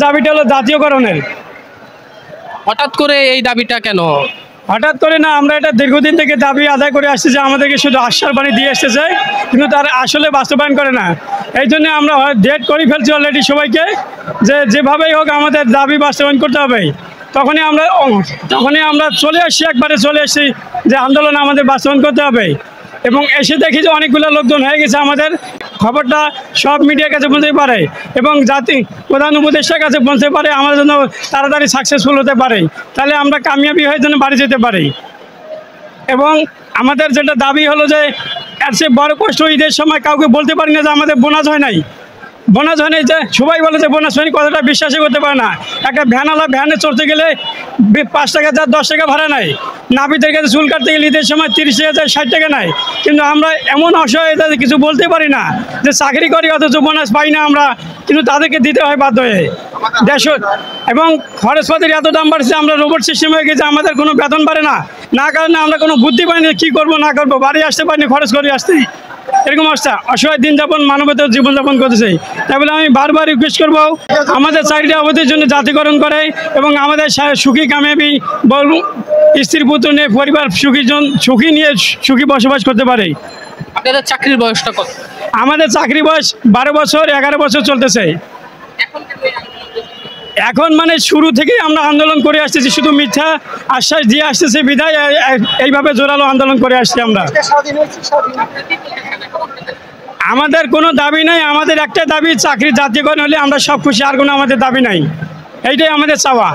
দাবিটা হলো জাতীয়করণের। হঠাৎ করে এই দাবিটা কেন? হঠাৎ করে না, আমরা এটা দীর্ঘদিন থেকে দাবি আদায় করে আসছি যে আমাদেরকে শুধু আশ্বাস বাণী দিয়ে এসেছে, কিন্তু তারা আসলে বাস্তবায়ন করে না। এই জন্য আমরা ডেট করে ফেলছি অলরেডি সবাইকে, যে যেভাবেই হোক আমাদের দাবি বাস্তবায়ন করতে হবে। তখনই আমরা চলে আসছি যে আন্দোলন আমাদের বাস্তবায়ন করতে হবে। এবং এসে দেখি যে অনেকগুলো লোকজন হয়ে গেছে, আমাদের খবরটা সব মিডিয়ার কাছে পৌঁছতে পারে এবং প্রধান উপদেষ্টার কাছে পৌঁছতে পারে, আমাদের জন্য তাড়াতাড়ি সাকসেসফুল হতে পারে, তাহলে আমরা কামিয়াবি হয়ে যেন বাড়ি যেতে পারি। এবং আমাদের যেটা দাবি হলো যে এর চেয়ে বড় কষ্ট ঈদের সময় কাউকে বলতে পারি না যে আমাদের বোনাস হয় নাই, যে সবাই বলে যে বোনাস হয়নি, কথাটা বিশ্বাসই করতে পারে না। একটা ভ্যানে চড়তে গেলে 5 টাকা যা 10 টাকা ভাড়া নাই, নাপিতের কাছে চুল কাটতে গেলে ঈদের সময় 30 টাকা যায়, 60 টাকা নাই। কিন্তু আমরা এমন অসহায় তাদের কিছু বলতে পারি না, যে চাকরি করি অথচ বোনাস পাই না আমরা, কিন্তু তাদেরকে দিতে হয় বাধ্য হয়ে দেশ। এবং খরচপাতির এত দাম বাড়ছে, আমরা রোবট সিস্টেম হয়ে গেছে, আমাদের কোনো বেতন বাড়ে না কারণে আমরা কোনো বুদ্ধি পাই না কী করবো না করবো, বাড়ি আসতে পারিনি, খরচ করে আসতে এরকম অবস্থা, অসহায় দিন যাপন মানবতার জীবনযাপন করতেছে। তাই বলে আমি বারবার রিকোয়েস্ট করবো আমাদের চাকরিটা অবধির জন্য জাতীয়করণ করে এবং আমাদের সুখী কামিয়াবি স্ত্রী পুত্র নিয়ে পরিবার সুখী নিয়ে সুখী বসবাস করতে পারে। আপনাদের চাকরির বয়সটা কত? আমাদের চাকরি বয়স 12 বছর 11 বছর চলতেছে। এখন মানে শুরু থেকেই আমরা আন্দোলন করে আসতেছি, শুধু মিথ্যা আশ্বাস দিয়ে আসতেছে বিধায় এইভাবে জোরালো আন্দোলন করে আসছি আমরা। আমাদের কোনো দাবি নাই, আমাদের একটা দাবি চাকরি জাতীয়করণ হলে আমরা সব খুশি, আর কোনো আমাদের দাবি নাই, এইটাই আমাদের চাওয়া।